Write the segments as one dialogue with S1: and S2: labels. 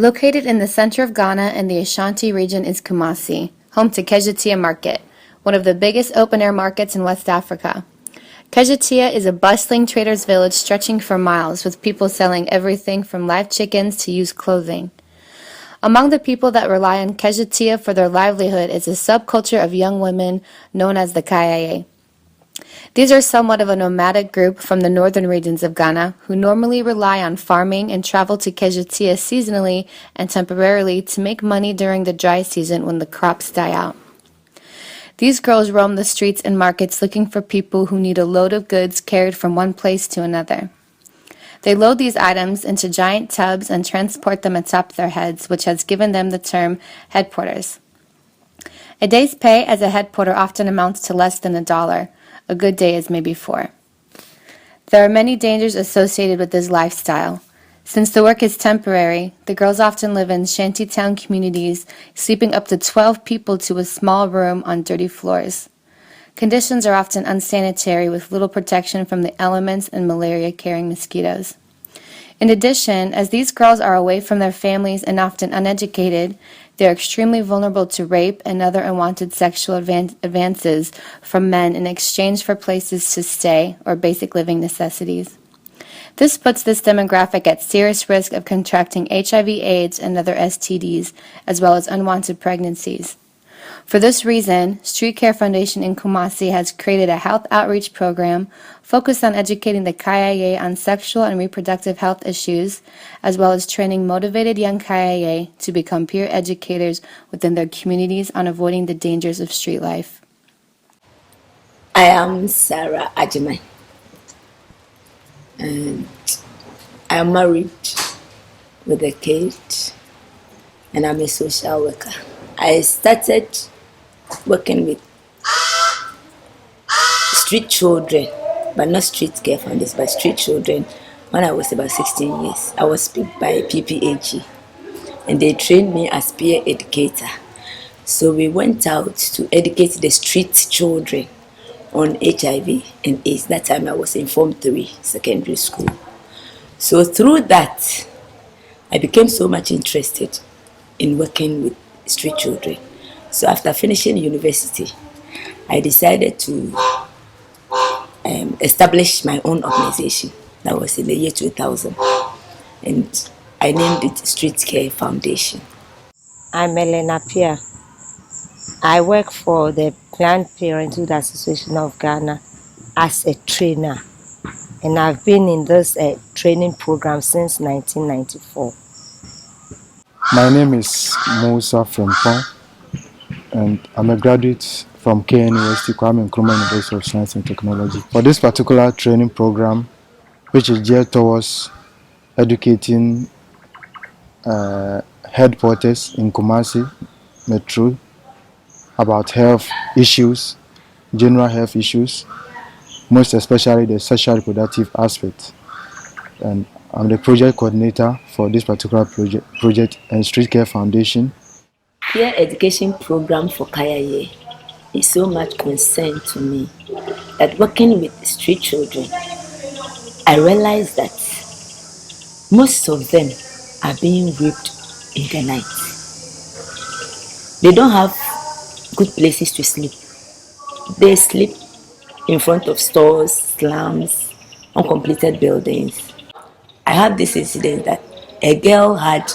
S1: Located in the center of Ghana and the Ashanti region is Kumasi, home to Kejetia Market, one of the biggest open-air markets in West Africa. Kejetia is a bustling trader's village stretching for miles with people selling everything from live chickens to used clothing. Among the people that rely on Kejetia for their livelihood is a subculture of young women known as the Kayaye. These are somewhat of a nomadic group from the northern regions of Ghana who normally rely on farming and travel to Kejetia seasonally and temporarily to make money during the dry season when the crops die out. These girls roam the streets and markets looking for people who need a load of goods carried from one place to another. They load these items into giant tubs and transport them atop their heads, which has given them the term head porters. A day's pay as a head porter often amounts to less than $1. A good day is maybe 4. There are many dangers associated with this lifestyle. Since the work is temporary, the girls often live in shantytown communities, sleeping up to 12 people to a small room on dirty floors. Conditions are often unsanitary with little protection from the elements and malaria-carrying mosquitoes. In addition, as these girls are away from their families and often uneducated, they are extremely vulnerable to rape and other unwanted sexual advances from men in exchange for places to stay or basic living necessities. This puts this demographic at serious risk of contracting HIV/AIDS and other STDs, as well as unwanted pregnancies. For this reason, Street Care Foundation in Kumasi has created a health outreach program focused on educating the Kayaye on sexual and reproductive health issues, as well as training motivated young Kayaye to become peer educators within their communities on avoiding the dangers of street life.
S2: I am Sarah Ajimai, and I am married with a kid, and I'm a social worker. I started working with street children, but not street care founders, but street children when I was about 16 years. I was picked by PPAG, and they trained me as peer educator. So we went out to educate the street children on HIV and AIDS. That time I was in Form 3 secondary school. So through that, I became so much interested in working with street children. So after finishing university, I decided to establish my own organization. That was in the year 2000, and I named it Street Care Foundation.
S3: I'm Elena Pia. I work for the Planned Parenthood Association of Ghana as a trainer, and I've been in this training program since 1994.
S4: My name is Musa Frempong, and I'm a graduate from KN University, Kwame Nkrumah University of Science and Technology. For this particular training program, which is geared towards educating headquarters in Kumasi Metro about health issues, general health issues, most especially the sexual reproductive aspect. And I'm the project coordinator for this particular project and Street Care Foundation.
S2: Peer education program for Kayaye is so much concern to me that working with street children, I realized that most of them are being raped in the night. They don't have good places to sleep. They sleep in front of stores, slums, uncompleted buildings. I had this incident that a girl had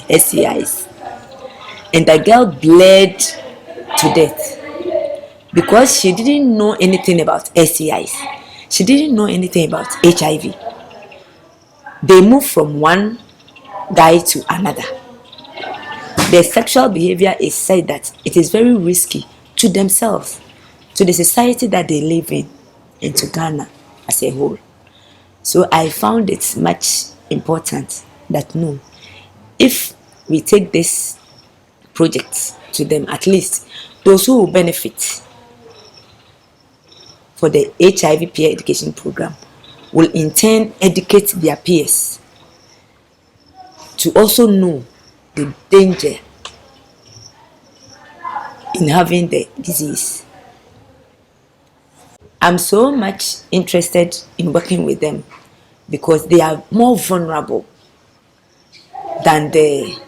S2: STIs, and the girl bled to death because she didn't know anything about STIs. She didn't know anything about HIV. They move from one guy to another. Their sexual behavior is said that it is very risky to themselves, to the society that they live in, and to Ghana as a whole. So I found it much important that no, if we take this project to them, at least those who will benefit for the HIV peer education program will in turn educate their peers to also know the danger in having the disease. I'm so much interested in working with them because they are more vulnerable than the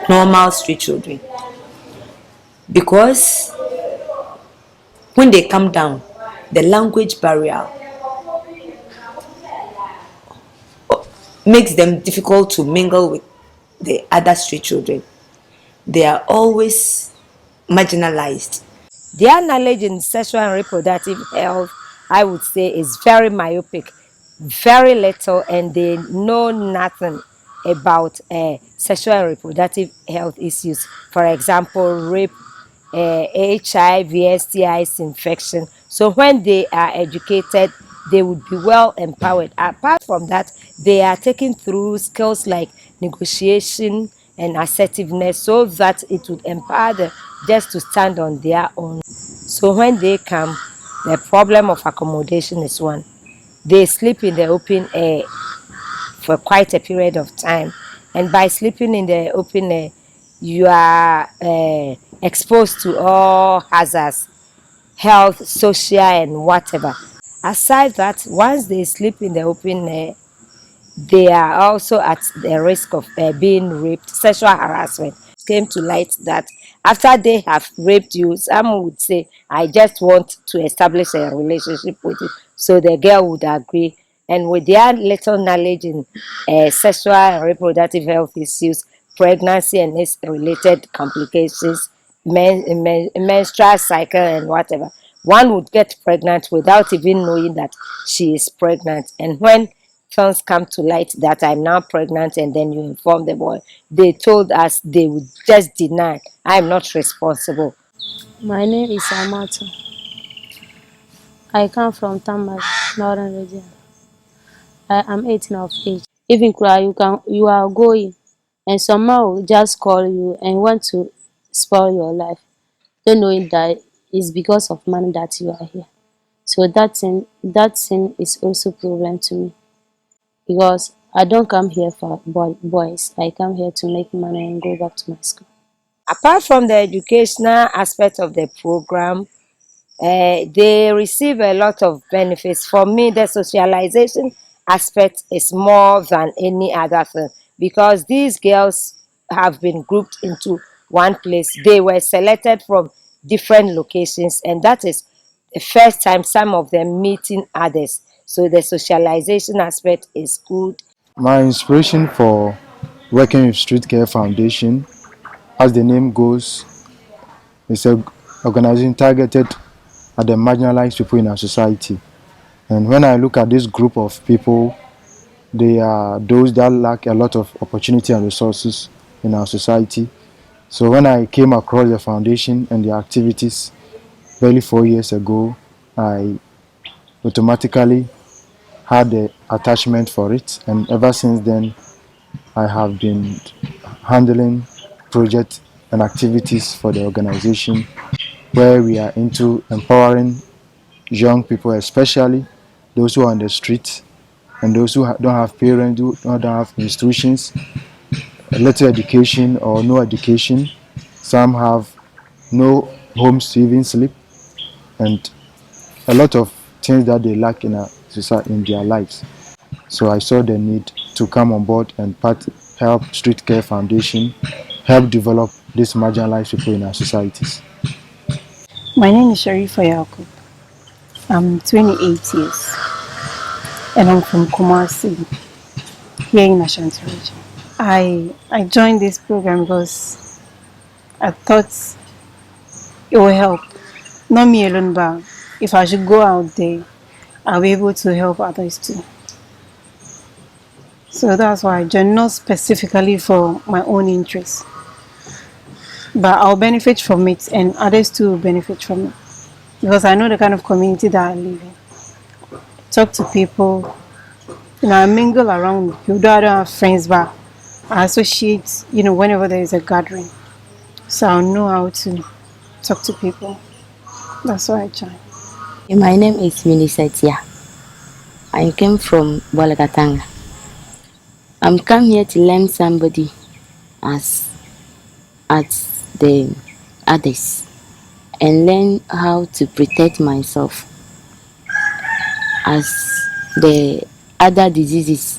S2: normal street children, because when they come down, the language barrier makes them difficult to mingle with the other street children. They are always marginalized.
S3: Their knowledge in sexual and reproductive health, I would say, is very myopic, very little, and they know nothing about sexual and reproductive health issues. For example, rape, HIV, STIs, infection. So when they are educated, they would be well empowered. Apart from that, they are taken through skills like negotiation and assertiveness so that it would empower them just to stand on their own. So when they come, the problem of accommodation is one. They sleep in the open air for quite a period of time. And by sleeping in the open air, you are exposed to all hazards, health, social, and whatever. Aside that, once they sleep in the open air, they are also at the risk of being raped. Sexual harassment came to light that after they have raped you, some would say, I just want to establish a relationship with you. So the girl would agree. And with their little knowledge in sexual and reproductive health issues, pregnancy and its related complications, menstrual cycle, and whatever, one would get pregnant without even knowing that she is pregnant. And when things come to light that I'm now pregnant and then you inform the boy, they told us they would just deny, I'm not responsible.
S5: My name is Amato. I come from Tambak, Northern region. I am 18 of age. Even cry, you are going, and somehow just call you and want to spoil your life, don't knowing that it's because of money that you are here. So that thing is also problem to me because I don't come here for boys. I come here to make money and go back to my school.
S3: Apart from the educational aspect of the program, they receive a lot of benefits. For me, the socialization aspect is more than any other thing because these girls have been grouped into one place. They were selected from different locations, and that is the first time some of them meeting others. So the socialization aspect is good.
S4: My inspiration for working with Street Care Foundation, as the name goes, is a organization targeted at the marginalized people in our society. And when I look at this group of people, they are those that lack a lot of opportunity and resources in our society. So when I came across the foundation and the activities barely 4 years ago, I automatically had the attachment for it, and ever since then I have been handling projects and activities for the organization where we are into empowering young people, especially those who are on the street and those who don't have parents, who don't have institutions, little education or no education. Some have no homes to even sleep, and a lot of things that they lack in in their lives. So I saw the need to come on board and help Street Care Foundation help develop these marginalized people in our societies.
S6: My name is Sharifa Yakub. I'm 28 years and I'm from Kumasi, here in Ashanti region. I joined this program because I thought it will help. Not me alone, but if I should go out there, I'll be able to help others too. So that's why I joined, not specifically for my own interest, but I'll benefit from it and others too will benefit from it. Because I know the kind of community that I live in. Talk to people, I mingle around with people. Though I don't have friends, but I associate, whenever there is a gathering. So I'll know how to talk to people. That's why I joined.
S7: My name is Minisetia. I came from Bolgatanga. I'm come here to learn somebody as the others and learn how to protect myself as the other diseases.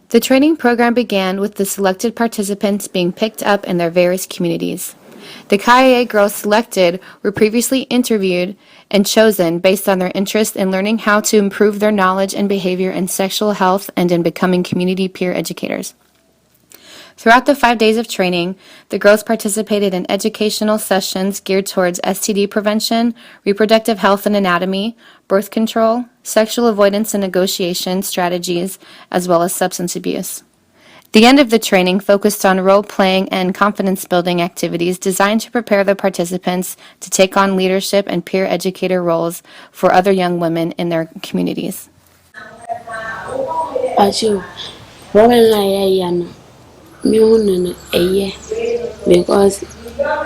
S1: The training program began with the selected participants being picked up in their various communities. The KIA girls selected were previously interviewed and chosen based on their interest in learning how to improve their knowledge and behavior in sexual health and in becoming community peer educators. Throughout the 5 days of training, the girls participated in educational sessions geared towards STD prevention, reproductive health and anatomy, birth control, sexual avoidance and negotiation strategies, as well as substance abuse. The end of the training focused on role-playing and confidence-building activities designed to prepare the participants to take on leadership and peer educator roles for other young women in their communities.
S5: Acho, problem na ya no. Me hunu no eye because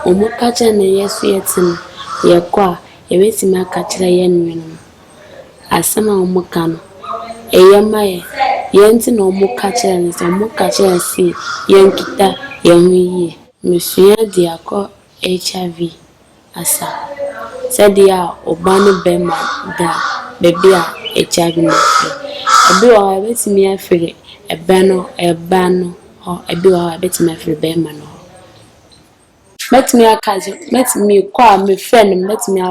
S5: omo kacha na yesu yetin ye kwa ebeti ma kacha ye nwe no. Asama omo ka no eye ma ye yenti na omo kacha ni so omo kacha si yenkita ye hu yi. Mesua di akọ HIV asa. Said ya obanu bema da baby a HIV no. Ebi wa ebeti mi afire ebano ebi wa ebeti mi afire bema no. Met me kwa me friend met me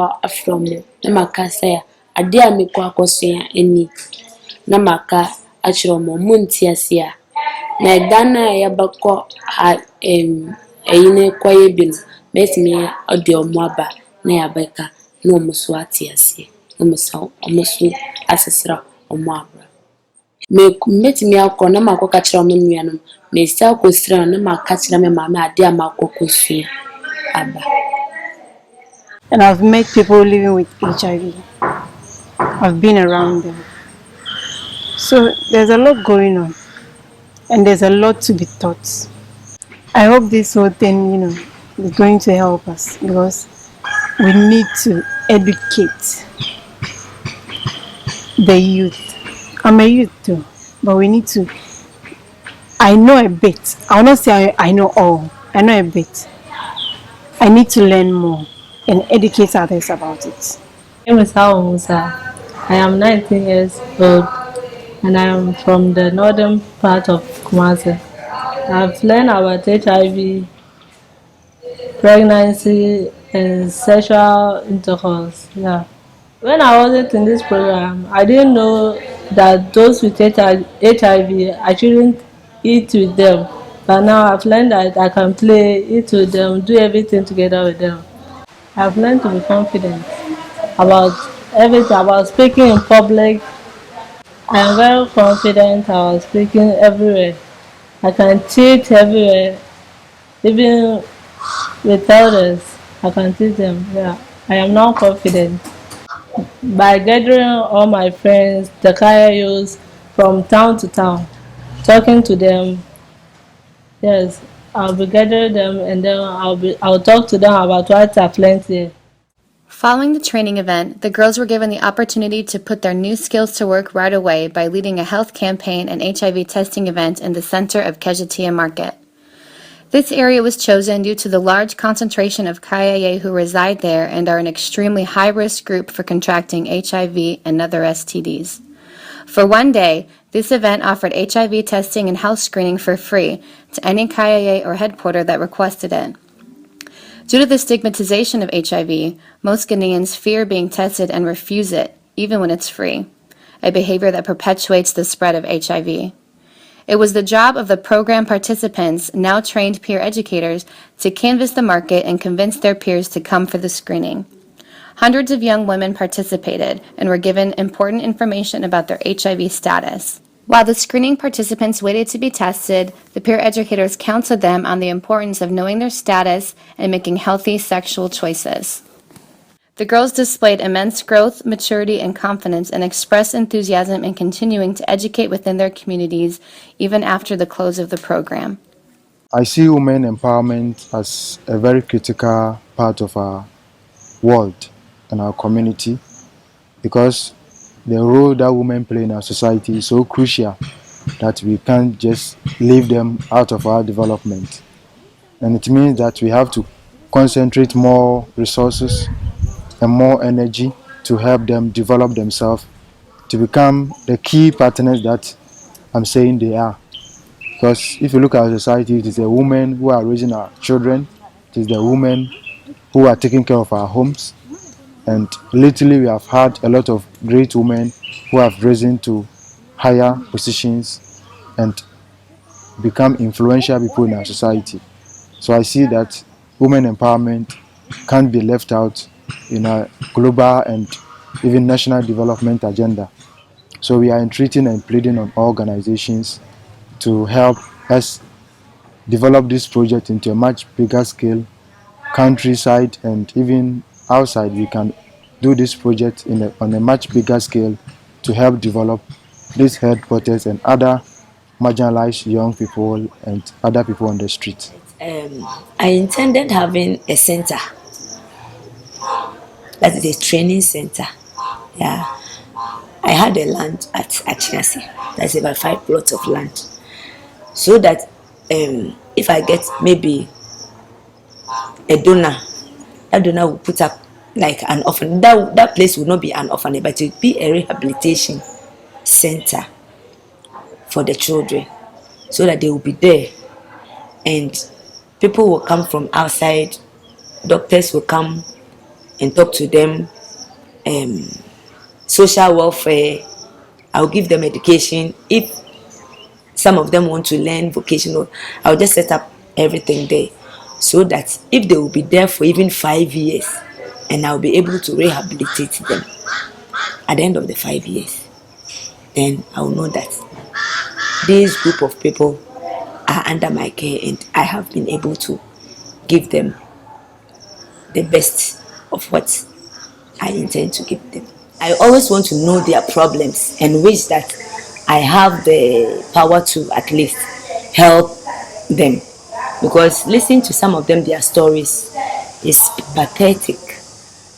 S5: from na maka say ade a me kwa akosua eni na maka achiro mo munti asia na dana ya bako eyine kwa yebi met me ode omo aba na ya beka na omuso ati asia omuso asesra omo abra me met me akọ na maka kachira omo nuanom me sta akosira na maka kachira me mama ade a maka akosua aba.
S6: And I've met people living with HIV. I've been around them. So there's a lot going on, and there's a lot to be taught. I hope this whole thing, is going to help us because we need to educate the youth. I'm a youth too, but we need to. I know a bit. I will not say I know all. I know a bit. I need to learn more and educate others about it.
S8: My name is Hawa Musa. I am 19 years old and I am from the northern part of Kumasi. I've learned about HIV, pregnancy, and sexual intercourse. Yeah. When I wasn't in this program, I didn't know that those with HIV, I shouldn't eat with them. But now I've learned that I can play, eat with them, do everything together with them. I've learned to be confident about everything, about speaking in public. I am very confident about speaking everywhere. I can teach everywhere, even with elders. I can teach them. Yeah, I am now confident. By gathering all my friends, the Kaya youths from town to town, talking to them. Yes, I'll be gathering them and then I'll talk to them about what I've learned here.
S1: Following the training event, the girls were given the opportunity to put their new skills to work right away by leading a health campaign and HIV testing event in the center of Kejetia Market. This area was chosen due to the large concentration of Kaya who reside there and are an extremely high-risk group for contracting HIV and other STDs. For one day, this event offered HIV testing and health screening for free to any Kaya or headquarter that requested it. Due to the stigmatization of HIV, most Ghanaians fear being tested and refuse it, even when it's free, a behavior that perpetuates the spread of HIV. It was the job of the program participants, now trained peer educators, to canvass the market and convince their peers to come for the screening. Hundreds of young women participated and were given important information about their HIV status. While the screening participants waited to be tested, the peer educators counseled them on the importance of knowing their status and making healthy sexual choices. The girls displayed immense growth, maturity, and confidence and expressed enthusiasm in continuing to educate within their communities even after the close of the program.
S4: I see women empowerment as a very critical part of our world and our community because the role that women play in our society is so crucial that we can't just leave them out of our development. And it means that we have to concentrate more resources and more energy to help them develop themselves to become the key partners that I'm saying they are. Because if you look at our society, it is the women who are raising our children, it is the women who are taking care of our homes. And lately, we have had a lot of great women who have risen to higher positions and become influential people in our society. So I see that women empowerment can't be left out in our global and even national development agenda. So we are entreating and pleading on organizations to help us develop this project into a much bigger scale, countryside and even outside. We can do this project on a much bigger scale to help develop these headquarters and other marginalized young people and other people on the street.
S2: I intended having a center, that is a training center. Yeah, I had a land at Achiasi, that's about 5 plots of land, so that if I get maybe a donor, that donor will put up like an orphan. That place will not be an orphanage, but it will be a rehabilitation center for the children, so that they will be there, and people will come from outside. Doctors will come and talk to them. Social welfare. I'll give them education. If some of them want to learn vocational, I'll just set up everything there, so that if they will be there for even 5 years, and I'll be able to rehabilitate them at the end of the 5 years, then I'll know that this group of people are under my care and I have been able to give them the best of what I intend to give them. I always want to know their problems and wish that I have the power to at least help them, because listening to some of them, their stories is pathetic,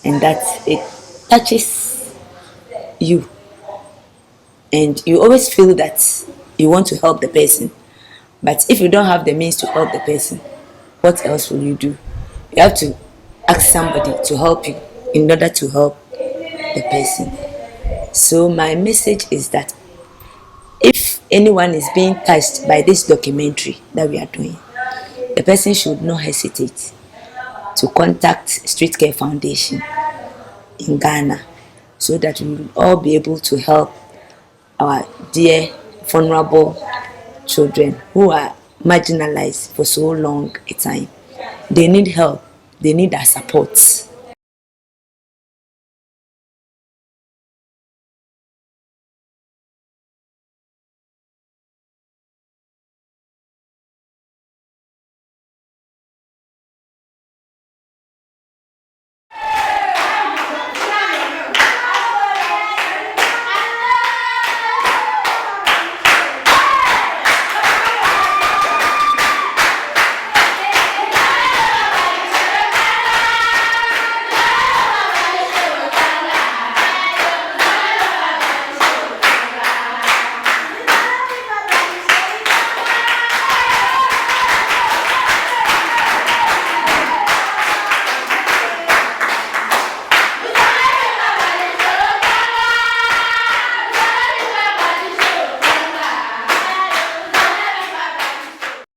S2: and that it touches you, and you always feel that you want to help the person, but if you don't have the means to help the person, what else will you do? You have to ask somebody to help you in order to help the person. So my message is that if anyone is being touched by this documentary that we are doing, the person should not hesitate to contact Street Care Foundation in Ghana, so that we will all be able to help our dear vulnerable children who are marginalized for so long a time. They need help, they need our support.